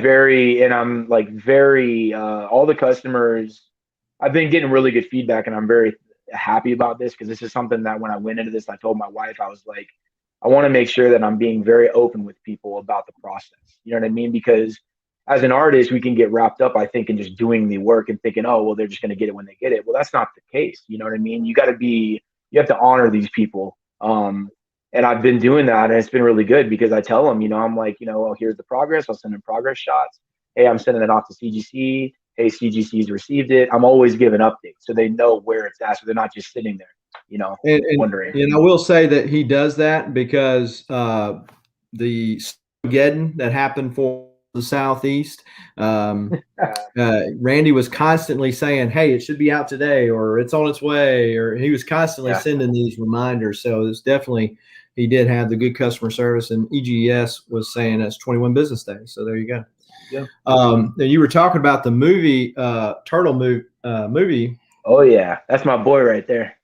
I'm like all the customers, I've been getting really good feedback, and I'm very happy about this because this is something that when I went into this, I told my wife, I was like, I want to make sure that I'm being very open with people about the process. You know what I mean? Because as an artist, we can get wrapped up, I think, in just doing the work and thinking, oh, well, they're just going to get it when they get it. Well, that's not the case. You know what I mean? You have to honor these people. And I've been doing that, and it's been really good because I tell them, I'm like, well, here's the progress. I'll send them progress shots. Hey, I'm sending it off to CGC. Hey, CGC's received it. I'm always giving updates so they know where it's at, so they're not just sitting there, wondering. And I will say that he does that because the Geddon that happened for the Southeast, Randy was constantly saying, hey, it should be out today, or it's on its way, or he was constantly sending these reminders. So it's definitely, he did have the good customer service, and EGS was saying it's 21 business days. So there you go. Yeah. And you were talking about the movie, Turtle movie. Oh yeah. That's my boy right there.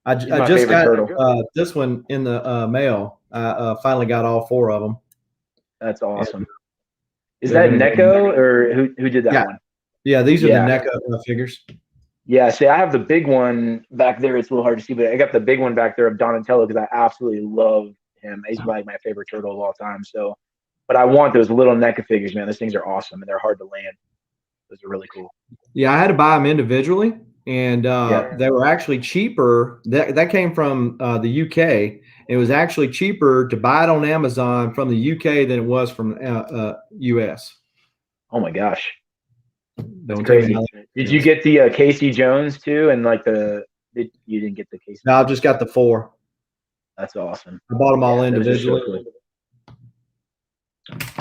I just got this one in the mail. I finally got all 4 of them. That's awesome. Is that NECO or who did that one? Yeah, these are the NECO figures. Yeah, see, I have the big one back there. It's a little hard to see, but I got the big one back there of Donatello because I absolutely love him. He's like my favorite turtle of all time. So, but I want those little NECA figures, man. Those things are awesome, and they're hard to land. Those are really cool. Yeah, I had to buy them individually, and they were actually cheaper. That came from the UK. It was actually cheaper to buy it on Amazon from the UK than it was from US. Oh my gosh. That's crazy. Did you get the Casey Jones too? And like you didn't get the Casey? No, I've just got the 4. That's awesome. I bought them all individually.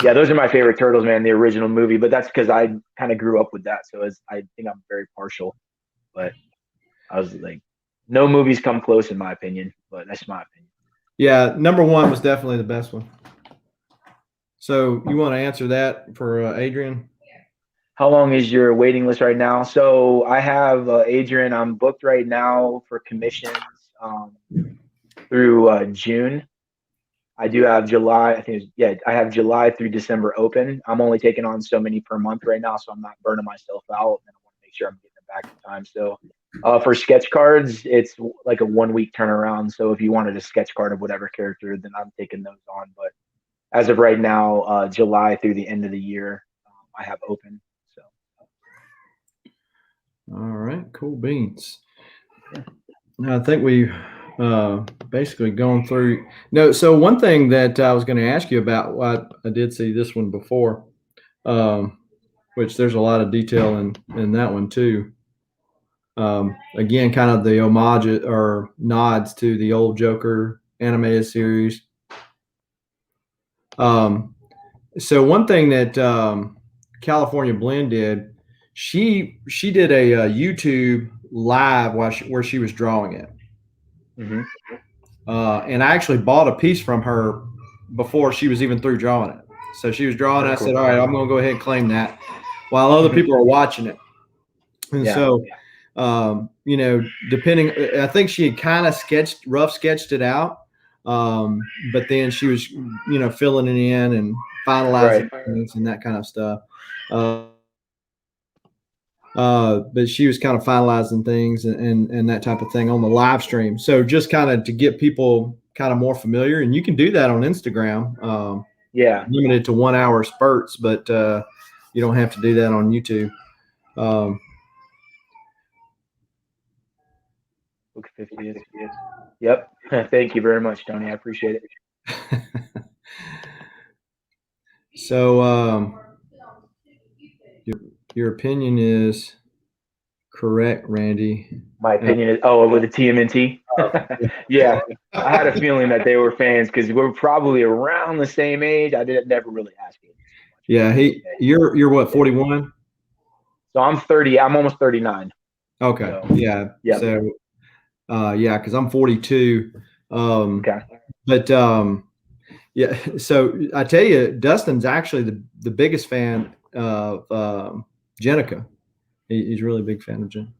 Yeah, those are my favorite Turtles, man. The original movie, but that's because I kind of grew up with that, so I think I'm very partial. But I was like, no movies come close in my opinion, but that's my opinion. Yeah, number one was definitely the best one. So you want to answer that for Adrian? How long is your waiting list right now? So I have Adrian. I'm booked right now for commissions through June. I do have July. I have July through December open. I'm only taking on so many per month right now, so I'm not burning myself out, and I want to make sure I'm getting it back in time. So for sketch cards, it's like a 1 week turnaround. So if you wanted a sketch card of whatever character, then I'm taking those on. But as of right now, July through the end of the year, I have open. So. All right, cool beans. I think we've basically gone through. No, so one thing that I was going to ask you about, I did see this one before, which there's a lot of detail in that one too. Again, kind of the homage or nods to the old Joker animated series. So one thing that California Blend did, she did a YouTube live where she was drawing it. Mm-hmm. And I actually bought a piece from her before she was even through drawing it. So she was drawing. I said, all right, I'm going to go ahead and claim that while other people are watching it. And so, you know, depending, I think she had kind of rough sketched it out. But then she was, you know, filling it in and finalizing things and that kind of stuff. But she was kind of finalizing things and that type of thing on the live stream. So just kind of to get people kind of more familiar, and you can do that on Instagram. Limited to 1 hour spurts, but you don't have to do that on YouTube. Book 50th. Yep. Thank you very much, Tony. I appreciate it. So your opinion is correct, Randy. My opinion is with the TMNT. Yeah, I had a feeling that they were fans because we're probably around the same age. I didn't never really ask him. Yeah, you're what, 41? So I'm 30. I'm almost 39. Okay. So, yeah. So yeah, because I'm 42. Okay. But yeah, so I tell you, Dustin's actually the biggest fan of Jennika. He's really a big fan of Jen.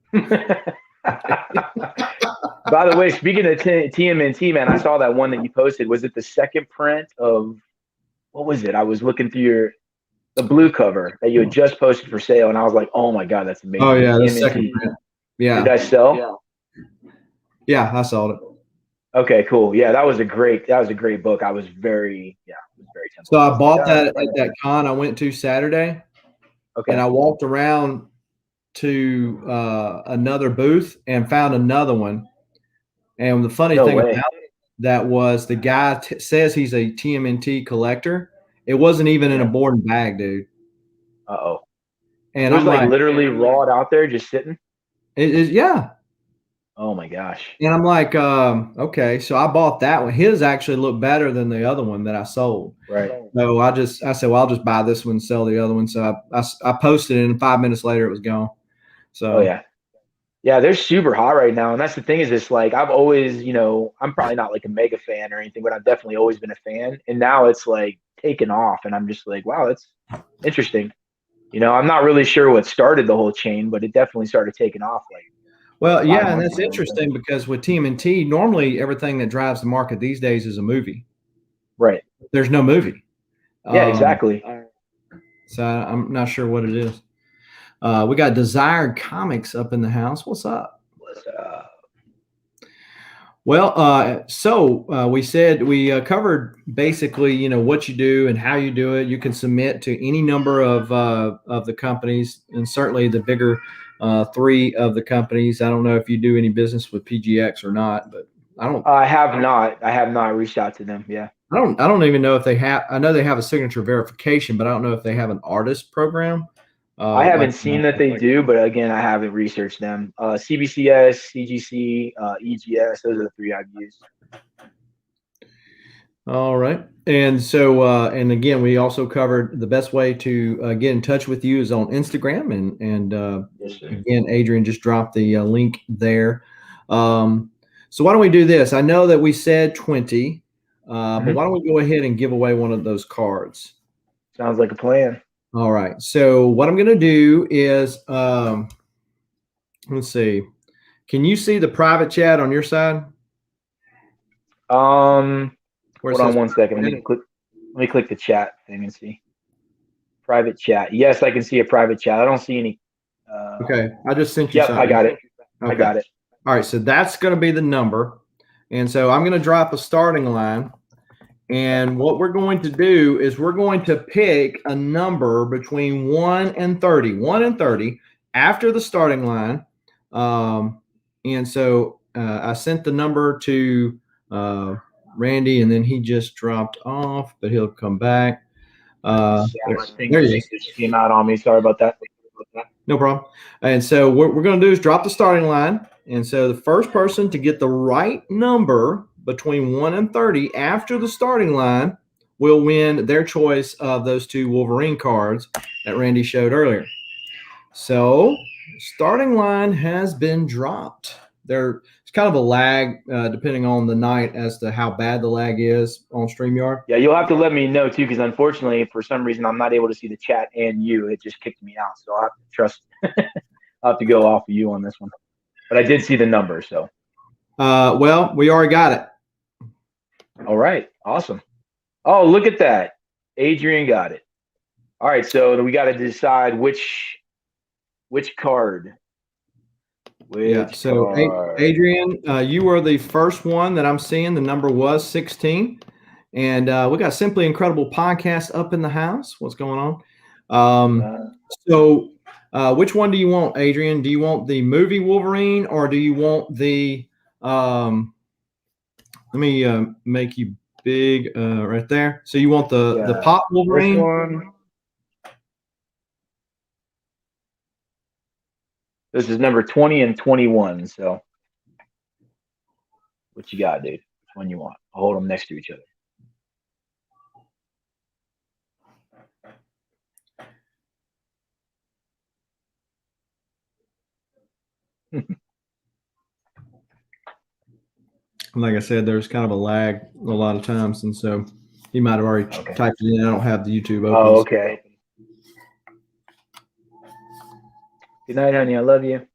By the way, speaking of TMNT, man, I saw that one that you posted. Was it the second print of, what was it? I was looking through the blue cover that you had just posted for sale, and I was like, oh my God, that's amazing. Oh yeah, the second print. Yeah. Did that sell? Yeah, I saw it. Okay, cool. Yeah, that was a great book. I was very tempted. So I bought that at that con I went to Saturday. Okay. And I walked around to another booth and found another one. And the funny thing about that was the guy says he's a TMNT collector. It wasn't even in a board and bag, dude. Uh-oh. And it was like literally raw out there just sitting? It is, yeah. Oh my gosh. And I'm like, okay, so I bought that one. His actually looked better than the other one that I sold. Right. So I said, well, I'll just buy this one and sell the other one. So I posted it, and 5 minutes later it was gone. So yeah, they're super hot right now. And that's the thing is, it's like, I've always, you know, I'm probably not like a mega fan or anything, but I've definitely always been a fan. And now it's like taken off, and I'm just like, wow, that's interesting. You know, I'm not really sure what started the whole chain, but it definitely started taking off. Well, yeah, and that's interesting because with TMNT, normally everything that drives the market these days is a movie. Right. There's no movie. Yeah, exactly. So I'm not sure what it is. We got Desired Comics up in the house. What's up? What's up? Well, so we said we covered basically, you know, what you do and how you do it. You can submit to any number of the companies, and certainly the bigger 3 of the companies. I don't know if you do any business with PGX or not, but I don't. I have not reached out to them. Yeah. I don't even know if they have. I know they have a signature verification, but I don't know if they have an artist program. I haven't seen that they do, but again, I haven't researched them. CBCS, CGC, EGS, those are the 3 I've used. All right. And so, and again, we also covered the best way to get in touch with you is on Instagram. And Yes, sir. again, Adrian just dropped the link there. So why don't we do this? I know that we said 20, but why don't we go ahead and give away one of those cards? Sounds like a plan. All right. So what I'm going to do is, let's see. Can you see the private chat on your side? Hold on one second. Let me click the chat thing and see. Private chat. Yes, I can see a private chat. I don't see any. Okay, I just sent you Yep, something. I got it. Okay. I got it. All right, so that's going to be the number. And so I'm going to drop a starting line. And what we're going to do is we're going to pick a number between 1 and 30. 1 and 30 after the starting line. And so I sent the number to Randy, and then he just dropped off, but he'll come back. There he is. Just came out on me. Sorry about that. No problem. And so what we're going to do is drop the starting line. And so the first person to get the right number between 1 and 30 after the starting line will win their choice of those two Wolverine cards that Randy showed earlier. So starting line has been dropped. There's kind of a lag depending on the night as to how bad the lag is on StreamYard. Yeah, you'll have to let me know too, because unfortunately, for some reason, I'm not able to see the chat and you. It just kicked me out, so I have to trust. I'll have to go off of you on this one. But I did see the number, so. Well, we already got it. All right, awesome. Oh, look at that. Adrian got it. All right, so we got to decide which card. Adrian, you were the first one that I'm seeing. The number was 16. And we got Simply Incredible podcast up in the house. What's going on? So which one do you want, Adrian? Do you want the movie Wolverine, or do you want the let me make you big right there. So you want the pop Wolverine? This one. This is number 20 and 21. So what you got, dude? Which one you want? I'll hold them next to each other. Like I said, there's kind of a lag a lot of times, and so he might have already typed it in. I don't have the YouTube open. Oh, okay. Good night, honey. I love you.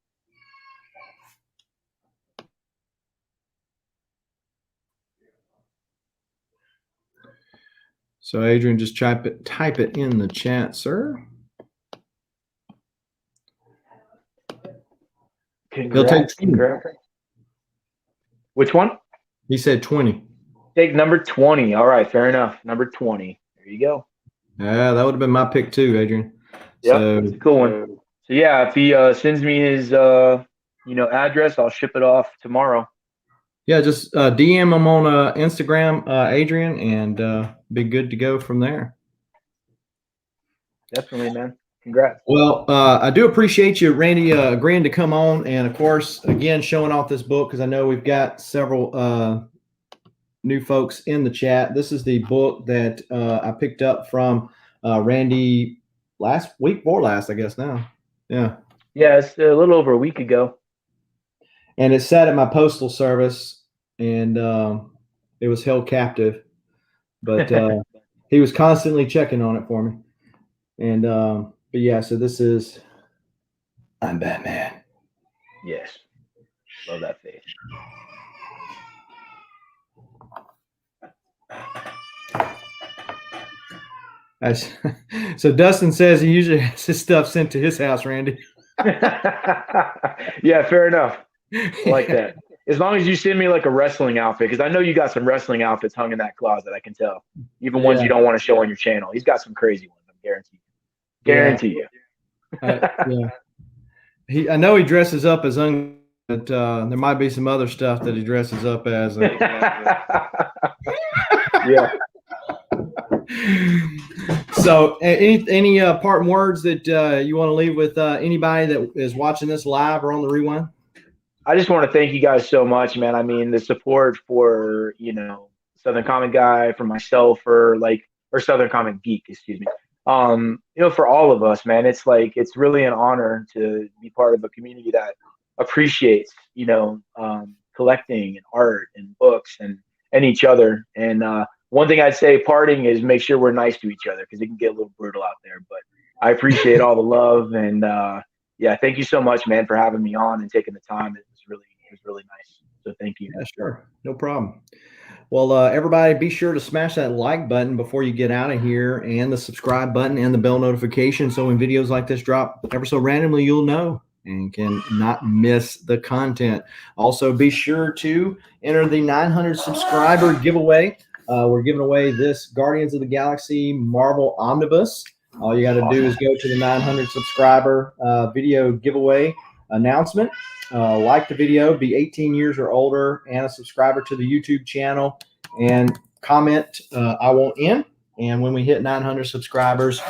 So Adrian, just type it in the chat, sir. Congrats. Which one? He said 20. Take number 20. All right, fair enough. Number 20. There you go. Yeah, that would have been my pick too, Adrian. Yeah, that's a cool one. So yeah, if he sends me his address, I'll ship it off tomorrow. Yeah, just DM him on Instagram, Adrian, and be good to go from there. Definitely, man. Congrats. Well, I do appreciate you, Randy, agreeing to come on, and of course, again, showing off this book, because I know we've got several new folks in the chat. This is the book that I picked up from Randy last week, or last, I guess now. Yeah. Yeah, it's a little over a week ago. And it sat at my postal service, and it was held captive. But he was constantly checking on it for me. And but yeah, so this is I'm Batman. Yes. Love that face. So Dustin says he usually has his stuff sent to his house, Randy. Yeah, fair enough. I like that. As long as you send me like a wrestling outfit, because I know you got some wrestling outfits hung in that closet. I can tell, even ones you don't want to show on your channel. He's got some crazy ones. I'm guarantee you. Yeah. I know he dresses up as but there might be some other stuff that he dresses up as. Yeah. So, any parting words that you want to leave with anybody that is watching this live or on the rewind? I just want to thank you guys so much, man. I mean, the support for Southern Comic Guy, for myself, or Southern Comic Geek, excuse me. For all of us, man, it's really an honor to be part of a community that appreciates, collecting and art and books and each other. And one thing I'd say parting is make sure we're nice to each other because it can get a little brutal out there. But I appreciate all the love and yeah, thank you so much, man, for having me on and taking the time. It was really nice. So thank you. Yeah, sure. No problem. Well, everybody, be sure to smash that like button before you get out of here, and the subscribe button and the bell notification. So when videos like this drop ever so randomly, you'll know and can not miss the content. Also, be sure to enter the 900 subscriber giveaway. We're giving away this Guardians of the Galaxy Marvel Omnibus. All you got to do is go to the 900 subscriber video giveaway announcement. Like the video, be 18 years or older, and a subscriber to the YouTube channel, and comment I want in. And when we hit 900 subscribers,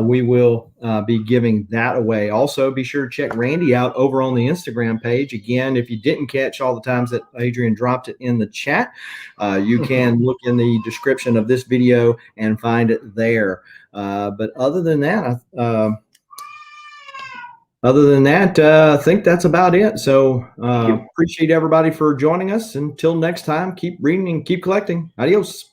we will be giving that away. Also, be sure to check Randy out over on the Instagram page. Again, if you didn't catch all the times that Adrian dropped it in the chat, you can look in the description of this video and find it there. But other than that, I think that's about it. So appreciate everybody for joining us. Until next time, keep reading and keep collecting. Adios.